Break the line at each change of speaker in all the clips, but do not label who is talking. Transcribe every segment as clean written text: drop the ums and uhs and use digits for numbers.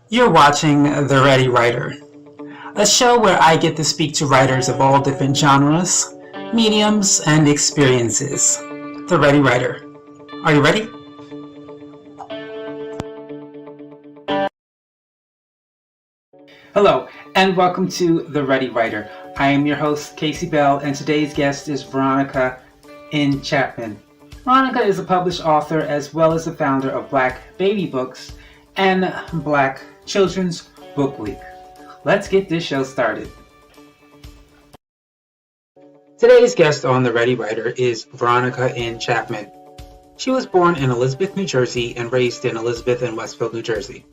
You're watching The Ready Writer, a show where I get to speak to writers of all different genres, mediums, and experiences. The Ready Writer. Are you ready? Hello, and welcome to The Ready Writer. I am your host, Casey Bell, and today's guest is Veronica N Chapman. Veronica is a published author as well as the founder of Black Baby Books and Black Children's Book Week. Let's get this show started. Today's guest on The Ready Writer is Veronica N Chapman. She was born in Elizabeth, New Jersey, and raised in Elizabeth and Westfield, New Jersey.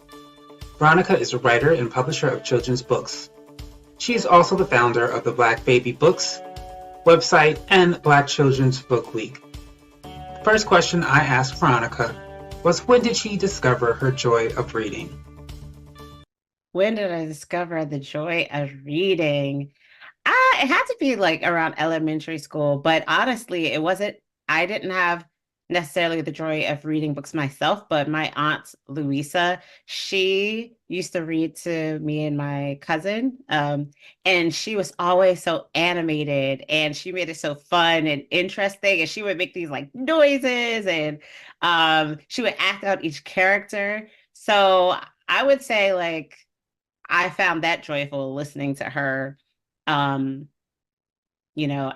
Veronica is a writer and publisher of children's books. She is also the founder of the Black Baby Books website and Black Children's Book Week. The first question I asked Veronica was, when did she discover her joy of reading?
When did I discover the joy of reading? It had to be like around elementary school, but honestly, I didn't have necessarily the joy of reading books myself, but my aunt Louisa, she used to read to me and my cousin. And she was always so animated and she made it so fun and interesting. And she would make these like noises and she would act out each character. So I would say like I found that joyful listening to her um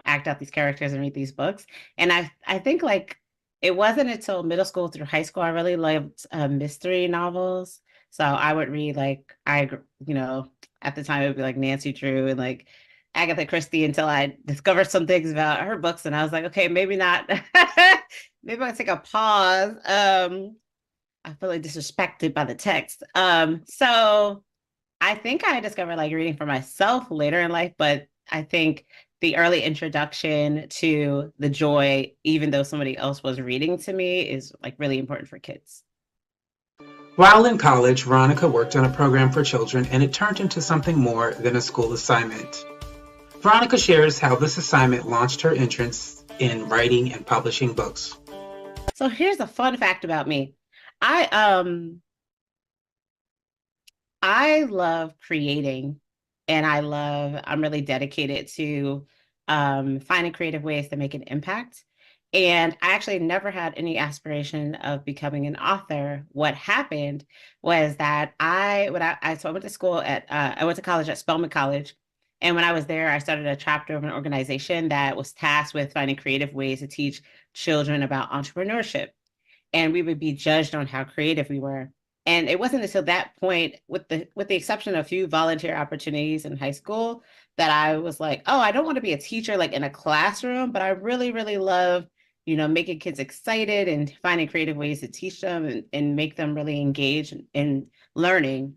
act out these characters and read these books. And I think like it wasn't until middle school through high school I really loved mystery novels. So I would read like at the time it would be like Nancy Drew and like Agatha Christie until I discovered some things about her books and I was like, okay, maybe not. Maybe I'll take a pause. I feel like disrespected by the text. So I think I discovered like reading for myself later in life, but I think the early introduction to the joy, even though somebody else was reading to me, is like really important for kids.
While in college, Veronica worked on a program for children and it turned into something more than a school assignment. Veronica shares how this assignment launched her interest in writing and publishing books.
So here's a fun fact about me. I I love creating and I'm really dedicated to finding creative ways to make an impact. And I actually never had any aspiration of becoming an author. What happened was that so I went to school I went to college at Spelman College. And when I was there, I started a chapter of an organization that was tasked with finding creative ways to teach children about entrepreneurship. And we would be judged on how creative we were. And it wasn't until that point, with the exception of a few volunteer opportunities in high school, that I was like, oh, I don't want to be a teacher like in a classroom, but I really, really love, making kids excited and finding creative ways to teach them and make them really engage in learning.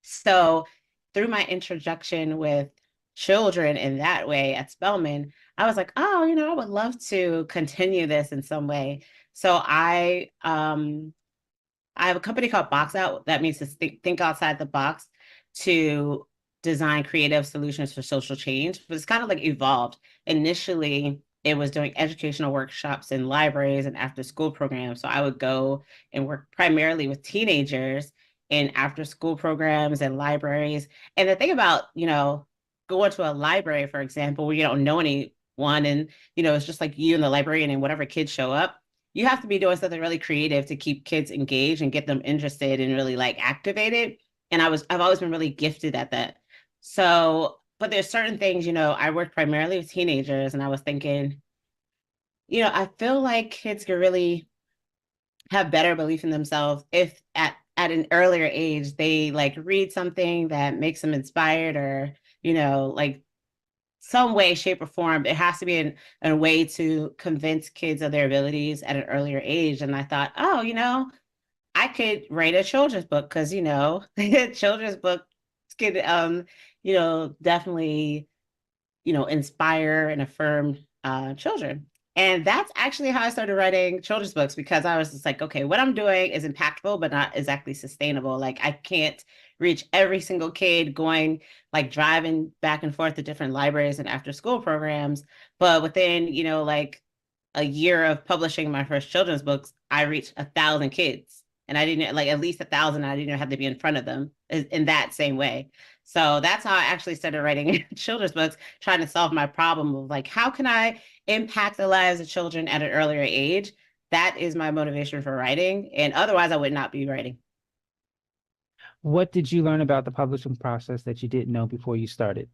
So through my introduction with children in that way at Spelman, I was like, oh, I would love to continue this in some way. So I have a company called Box Out. That means to think outside the box to design creative solutions for social change. But it's kind of like evolved. Initially, it was doing educational workshops in libraries and after school programs. So I would go and work primarily with teenagers in after school programs and libraries. And the thing about, going to a library, for example, where you don't know anyone and, it's just like you and the librarian and whatever kids show up, you have to be doing something really creative to keep kids engaged and get them interested and really like activated. And I've always been really gifted at that. So, but there's certain things, I worked primarily with teenagers and I was thinking, I feel like kids could really have better belief in themselves if at an earlier age they like read something that makes them inspired or, like some way, shape, or form. It has to be a way to convince kids of their abilities at an earlier age. And I thought, oh, I could write a children's book because, children's books could, definitely, inspire and affirm children. And that's actually how I started writing children's books because I was just like, okay, what I'm doing is impactful, but not exactly sustainable. Like I can't reach every single kid going like driving back and forth to different libraries and after school programs. But within, like a year of publishing my first children's books, I reached 1,000 kids. and I didn't like at least 1,000. I didn't have to be in front of them in that same way. So that's how I actually started writing children's books, trying to solve my problem of like, how can I impact the lives of children at an earlier age? That is my motivation for writing. And otherwise, I would not be writing.
What did you learn about the publishing process that you didn't know before you started?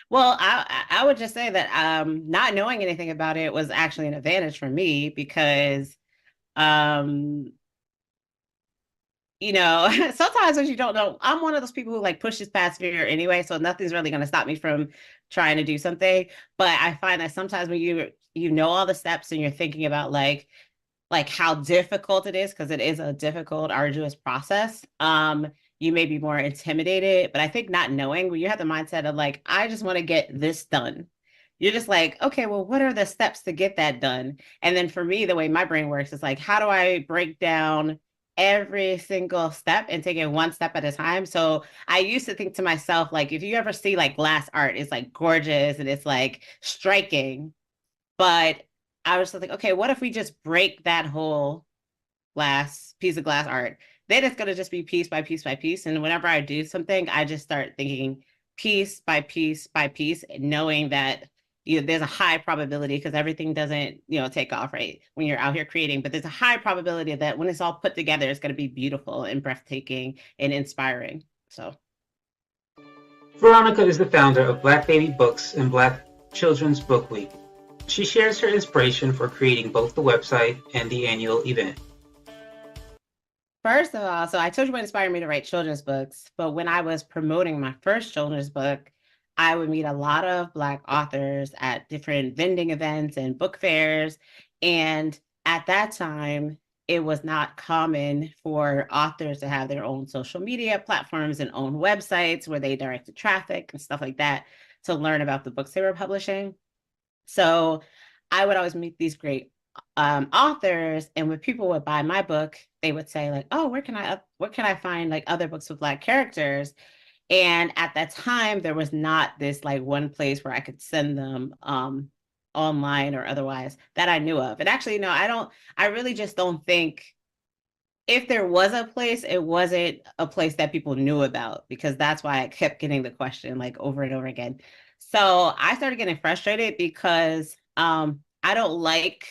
Well, I would just say that not knowing anything about it was actually an advantage for me because um, sometimes when you don't know, I'm one of those people who like pushes past fear anyway, so nothing's really going to stop me from trying to do something. But I find that sometimes when you know all the steps and you're thinking about like how difficult it is, because it is a difficult, arduous process. You may be more intimidated, but I think not knowing when you have the mindset of like, I just want to get this done. You're just like, okay, well, what are the steps to get that done? And then for me, the way my brain works is like, how do I break down every single step and take it one step at a time? So I used to think to myself, like, if you ever see like glass art, it's like gorgeous and it's like striking. But I was just like, okay, what if we just break that whole glass piece of glass art? Then it's gonna just be piece by piece by piece. And whenever I do something, I just start thinking piece by piece by piece, knowing that there's a high probability because everything doesn't take off right when you're out here creating, but there's a high probability that when it's all put together, it's going to be beautiful and breathtaking and inspiring. So
Veronica is the founder of Black Baby Books and Black Children's Book Week. She shares her inspiration for creating both the website and the annual event.
first of all, so I told you what inspired me to write children's books, but when I was promoting my first children's book, I would meet a lot of Black authors at different vending events and book fairs. And at that time, it was not common for authors to have their own social media platforms and own websites where they directed traffic and stuff like that to learn about the books they were publishing. So I would always meet these great authors, and when people would buy my book, they would say like, "Oh, where can I find like other books with Black characters?" And at that time, there was not this like one place where I could send them online or otherwise that I knew of. And actually, no, I really just don't think if there was a place, it wasn't a place that people knew about, because that's why I kept getting the question like over and over again. So I started getting frustrated because I don't like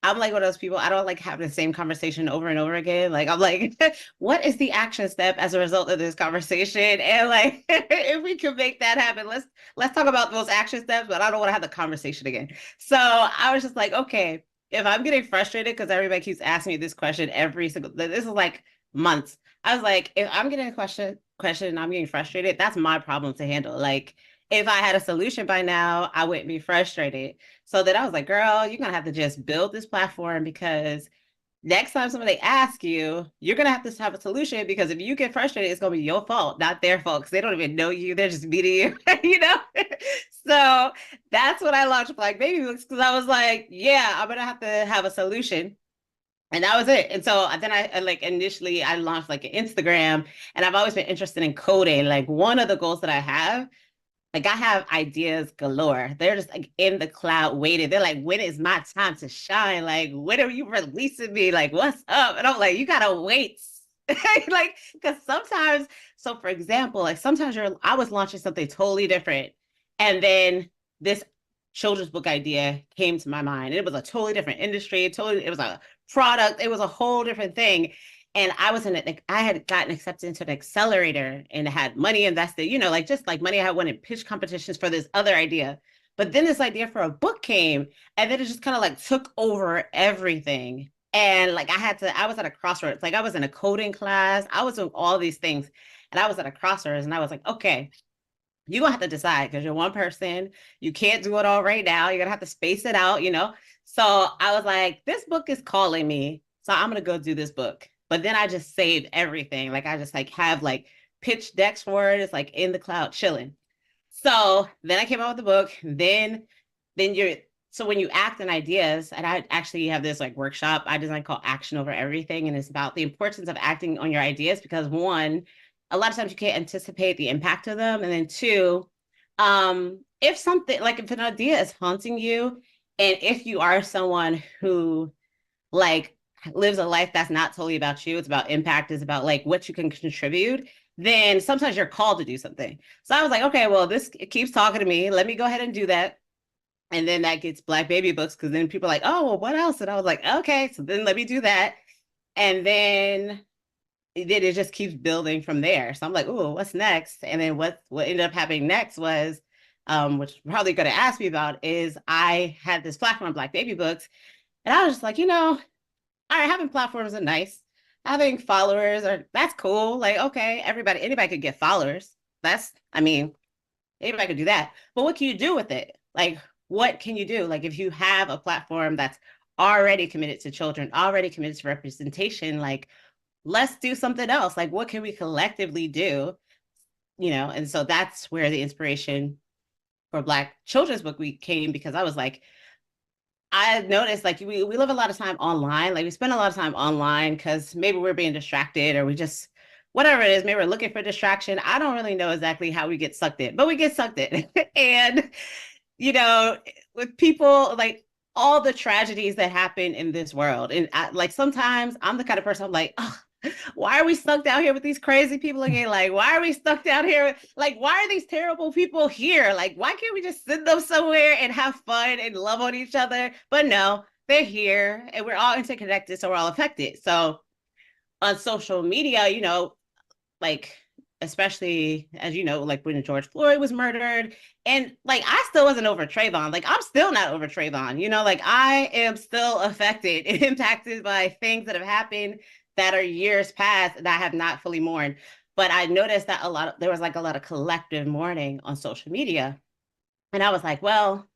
I'm like one of those people, I don't like having the same conversation over and over again. Like, I'm like, what is the action step as a result of this conversation? And like, if we can make that happen, let's talk about those action steps, but I don't want to have the conversation again. So I was just like, okay, if I'm getting frustrated because everybody keeps asking me this question this is like months. I was like, if I'm getting a question and I'm getting frustrated, that's my problem to handle. Like, if I had a solution by now, I wouldn't be frustrated. So then I was like, girl, you're going to have to just build this platform, because next time somebody asks you, you're going to have a solution, because if you get frustrated, it's going to be your fault, not their fault, because they don't even know you. They're just meeting you, you know? So that's when I launched Black Baby Books, because I was like, yeah, I'm going to have a solution. And that was it. And so then I like initially I launched like an Instagram, and I've always been interested in coding. Like one of the goals that I have, like I have ideas galore. They're just like in the cloud waiting. They're like, when is my time to shine? Like, when are you releasing me? Like, what's up? And I'm like, you gotta wait. Like, because sometimes, so for example, like sometimes I was launching something totally different. And then this children's book idea came to my mind. It was a totally different industry, it was a product, it was a whole different thing. And I had gotten accepted into an accelerator and had money invested, like just like money I had won in pitch competitions for this other idea. But then this idea for a book came, and then it just kind of like took over everything. And like I was at a crossroads. Like I was in a coding class, I was doing all these things, and I was at a crossroads, and I was like, okay, you're gonna have to decide, because you're one person. You can't do it all right now. You're gonna have to space it out. So I was like, this book is calling me. So I'm gonna go do this book. But then I just saved everything. Like I just like have like pitch decks for it. It's like in the cloud chilling. So then I came out with the book. Then you're so when you act on ideas, and I actually have this like workshop I designed called Action Over Everything. And it's about the importance of acting on your ideas, because one, a lot of times you can't anticipate the impact of them. And then two, if something like if an idea is haunting you, and if you are someone who like lives a life that's not totally about you, it's about impact, it's about like what you can contribute, then sometimes you're called to do something. So I was like, okay, well, this keeps talking to me. Let me go ahead and do that. And then that gets Black baby books, because then people are like, oh, well, what else? And I was like, okay, so then let me do that. And then it just keeps building from there. So I'm like, oh, what's next? And then what ended up happening next was, which you're probably going to ask me about, is I had this platform, Black baby books. And I was just like, all right, having platforms are nice. Having followers that's cool. Like, okay, anybody could get followers. Anybody could do that. But what can you do with it? Like, what can you do? Like, if you have a platform that's already committed to children, already committed to representation, like, let's do something else. Like, what can we collectively do? And so that's where the inspiration for Black Children's Book Week came, because I was like, I noticed like we live a lot of time online. Like we spend a lot of time online because maybe we're being distracted, or we just, whatever it is, maybe we're looking for distraction. I don't really know exactly how we get sucked in, but we get sucked in. And, with people, like all the tragedies that happen in this world. And like sometimes I'm the kind of person, I'm like, oh, why are we stuck down here with these crazy people again? Like, why are we stuck down here? Like, why are these terrible people here? Like, why can't we just send them somewhere and have fun and love on each other? But no, they're here and we're all interconnected, so we're all affected. So on social media, like, especially as like when George Floyd was murdered, and like I still wasn't over Trayvon. Like I'm still not over Trayvon. Like I am still affected and impacted by things that have happened that are years past that I have not fully mourned. But I noticed that there was like a lot of collective mourning on social media. And I was like, well,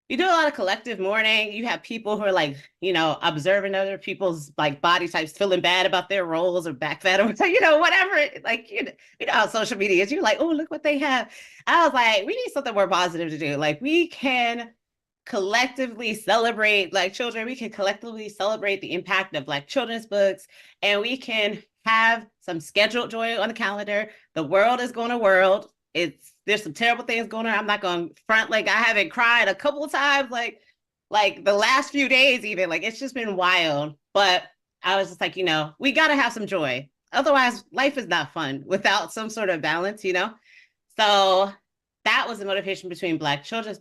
you do a lot of collective mourning. You have people who are like, observing other people's like body types, feeling bad about their roles or back fat or, whatever. Like, how social media is. You're like, oh, look what they have. I was like, we need something more positive to do. Like we can collectively celebrate Black children. We can collectively celebrate the impact of Black children's books, and we can have some scheduled joy on the calendar. The world is going to world. There's some terrible things going on. I'm not going to front, like I haven't cried a couple of times, like the last few days even. Like it's just been wild. But I was just like, we got to have some joy. Otherwise, life is not fun without some sort of balance, So that was the motivation between Black children's,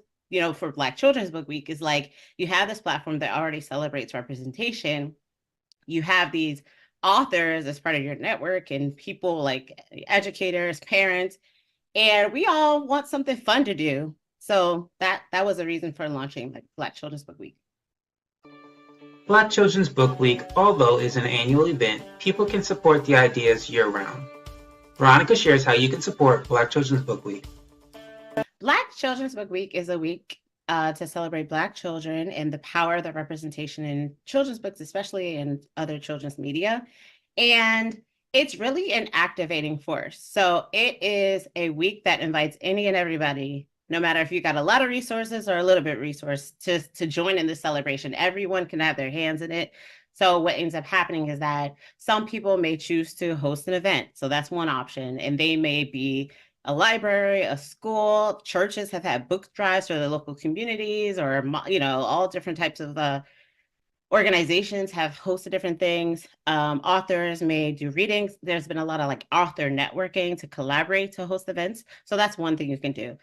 for Black Children's Book Week, is like, you have this platform that already celebrates representation. You have these authors as part of your network and people like educators, parents, and we all want something fun to do. So that was a reason for launching like Black Children's Book Week.
Black Children's Book Week, although is an annual event, people can support the ideas year-round. Veronica shares how you can support Black Children's Book Week.
Black Children's Book Week is a week to celebrate Black children and the power of the representation in children's books, especially in other children's media. And it's really an activating force. So it is a week that invites any and everybody, no matter if you got a lot of resources or a little bit of resource, to join in the celebration. Everyone can have their hands in it. So what ends up happening is that some people may choose to host an event. So that's one option. And they may be a library, a school. Churches have had book drives for their local communities, or, all different types of organizations have hosted different things. Authors may do readings. There's been a lot of like author networking to collaborate to host events. So that's one thing you can do.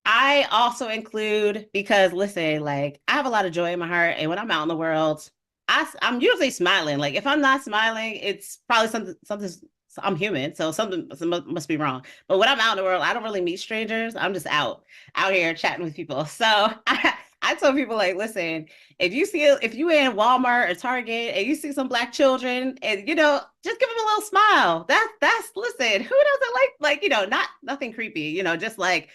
I also include, because listen, like I have a lot of joy in my heart, and when I'm out in the world, I'm usually smiling. Like if I'm not smiling, it's probably something. I'm human, so something must be wrong. But when I'm out in the world, I don't really meet strangers. I'm just out here chatting with people. So I tell people, like, listen, if you in Walmart or Target and you see some Black children, and just give them a little smile. That's listen, who doesn't like nothing creepy, just like,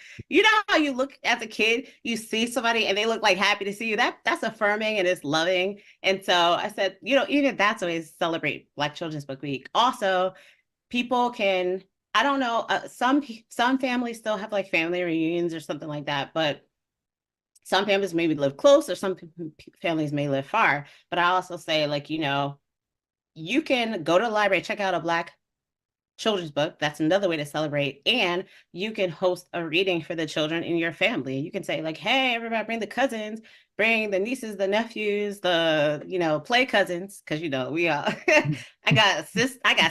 how you look as a kid, you see somebody and they look like happy to see you. That's affirming and it's loving. And so I said, even that's a way to celebrate Black Children's Book Week. Also, people can, I don't know, some families still have like family reunions or something like that, but some families maybe live close, or some families may live far. But I also say, like, you can go to the library, check out a Black children's book. That's another way to celebrate. And you can host a reading for the children in your family. You can say like, hey, everybody, bring the cousins, bring the nieces, the nephews, the, play cousins. Cause we all, I got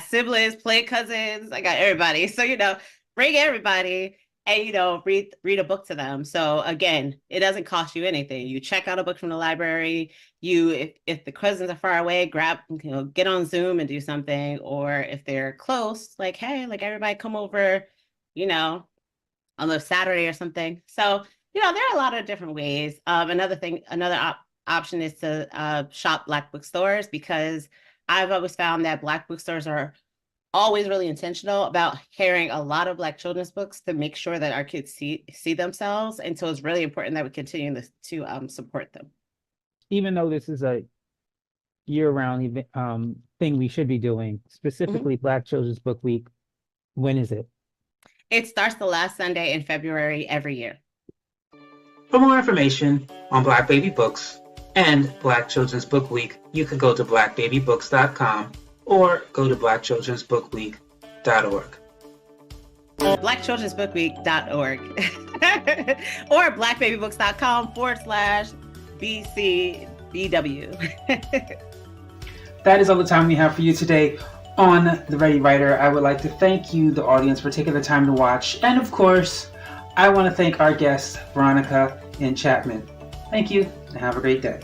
siblings, play cousins. I got everybody. So, bring everybody and, read a book to them. So again, it doesn't cost you anything. You check out a book from the library. If the cousins are far away, get on Zoom and do something. Or if they're close, like, hey, like everybody come over, on a Saturday or something. So, there are a lot of different ways. Another option is to shop Black bookstores, because I've always found that Black bookstores are always really intentional about carrying a lot of Black children's books to make sure that our kids see themselves. And so it's really important that we continue to support them.
Even though this is a year-round event, thing we should be doing, specifically Black Children's Book Week, when is it?
It starts the last Sunday in February every year.
For more information on Black Baby Books and Black Children's Book Week, you can go to blackbabybooks.com or go to blackchildrensbookweek.org.
blackchildrensbookweek.org or blackbabybooks.com/BCBW.
That is all the time we have for you today on The Ready Writer. I would like to thank you, the audience, for taking the time to watch. And of course, I want to thank our guest, Veronica N Chapman. Thank you, and have a great day.